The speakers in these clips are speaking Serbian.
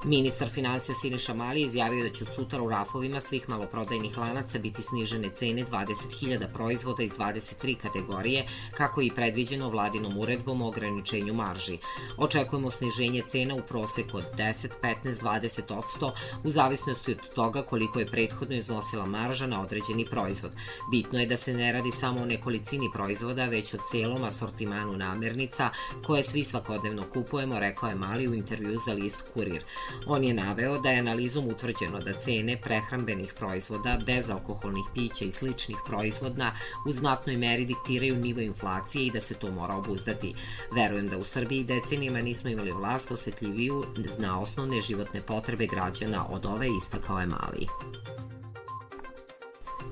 Ministar finansija Siniša Mali izjavio da će od sutra u rafovima svih maloprodajnih lanaca biti snižene cene 20.000 proizvoda iz 23 kategorije, kako je i predviđeno vladinom uredbom o ograničenju marži. Očekujemo sniženje cena u proseku od 10, 15, 20% u zavisnosti od toga koliko je prethodno iznosila marža na određeni proizvod. Bitno je da se ne radi samo o nekolicini proizvoda, već o celom asortimanu namirnica koje svi svakodnevno kupujemo, rekao je Mali u intervju za list Kurir. On je naveo da je analizom utvrđeno da cene prehrambenih proizvoda, bezalkoholnih pića i sličnih proizvoda u znatnoj meri diktiraju nivo inflacije i da se to mora obuzdati. Verujem da u Srbiji decenijama nismo imali vlast osetljiviju na osnovne životne potrebe građana od ove, istakao je Mali.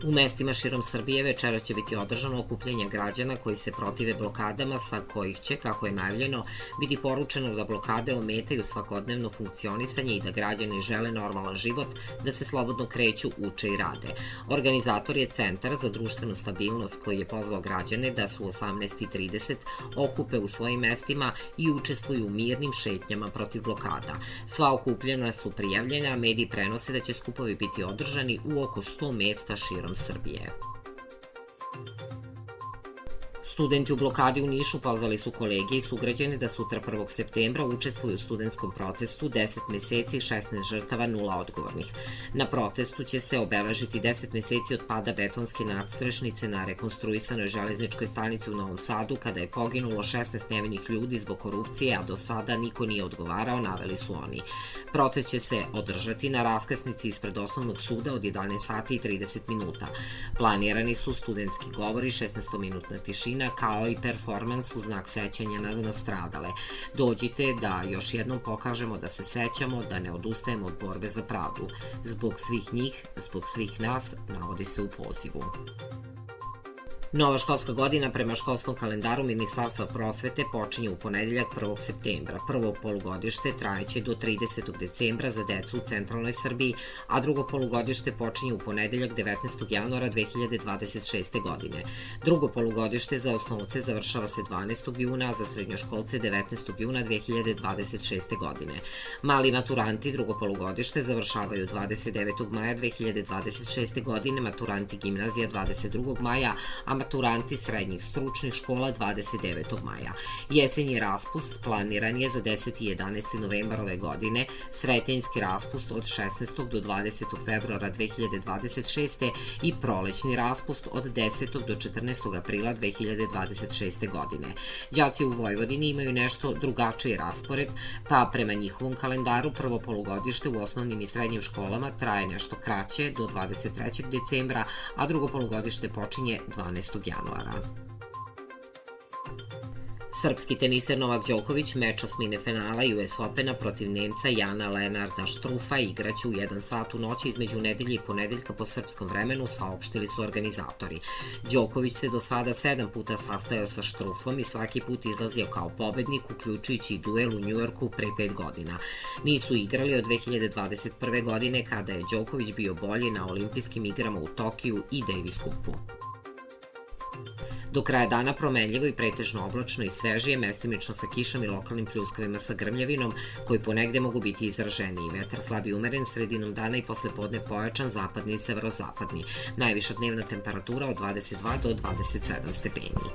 U mestima širom Srbije večera će biti održano okupljanje građana koji se protive blokadama, sa kojih će, kako je najavljeno, biti poručeno da blokade ometaju svakodnevno funkcionisanje i da građani žele normalan život, da se slobodno kreću, uče i rade. Organizator je Centar za društvenu stabilnost koji je pozvao građane da su u 18:30 okupe u svojim mestima i učestvuju u mirnim šetnjama protiv blokada. Sva okupljena su prijavljena, mediji prenose da će skupovi biti održani u oko 100 mesta širom Srbije. Studenti u blokadi u Nišu pozvali su kolege i sugrađane da sutra 1. septembra učestvuju u studentskom protestu 10 meseci, 16 žrtava, 0 odgovornih. Na protestu će se obeležiti 10 meseci od pada betonske nadstrešnice na rekonstruisanoj železničkoj stanici u Novom Sadu, kada je poginulo 16 nevinih ljudi zbog korupcije, a do sada niko nije odgovarao, naveli su oni. Protest će se održati na raskrsnici ispred osnovnog suda od 11 sati i 30 minuta. Planirani su studentski govori, 16-minutna tišina, kao i performans u znak sećanja na nastradale. Dođite da još jednom pokažemo da se sećamo, da ne odustajemo od borbe za pravdu. Zbog svih njih, zbog svih nas, navodi se u pozivu. Nova školska godina prema školskom kalendaru Ministarstva prosvete počinje u ponedeljak 1. septembra. Prvo polugodište trajeće do 30. decembra za decu u centralnoj Srbiji, a drugo polugodište počinje u ponedeljak 19. januara 2026. godine. Drugo polugodište za osnovce završava se 12. juna, a za srednjoškolce 19. juna 2026. godine. Mali maturanti drugo polugodište završavaju 29. maja 2026. godine, maturanti gimnazija 22. maja, a maturanti srednjih stručnih škola 29. maja. Jesenji raspust planiran je za 10. i 11. novembar ove godine, sretenjski raspust od 16. do 20. februara 2026. i prolećni raspust od 10. do 14. aprila 2026. godine. Đaci u Vojvodini imaju nešto drugačiji raspored, pa prema njihovom kalendaru prvo polugodište u osnovnim i srednjim školama traje nešto kraće do 23. decembra, a drugo polugodište počinje 12. januara. Srpski teniser Novak Đoković meč osmine finala US Opena protiv Nemca Jana Lenarda Štrufa igraće u 1 sat u noći između nedelje i ponedeljka po srpskom vremenu, saopštili su organizatori. Đoković se do sada 7 puta sastajao sa Štrufom i svaki put izlazio kao pobednik, uključujući i duel u Njujorku pre 5 godina. Nisu igrali od 2021. godine, kada je Đoković bio bolji na olimpijskim igrama u Tokiju i Davis Cupu. Do kraja dana promenljivo i pretežno oblačno i svežije, mestimično sa kišom i lokalnim pljuskavima sa grmljavinom, koji ponegde mogu biti izraženiji. Vetar slab i umeren, sredinom dana i poslepodne pojačan, zapadni i severozapadni. Najviša dnevna temperatura od 22 do 27 stepeni.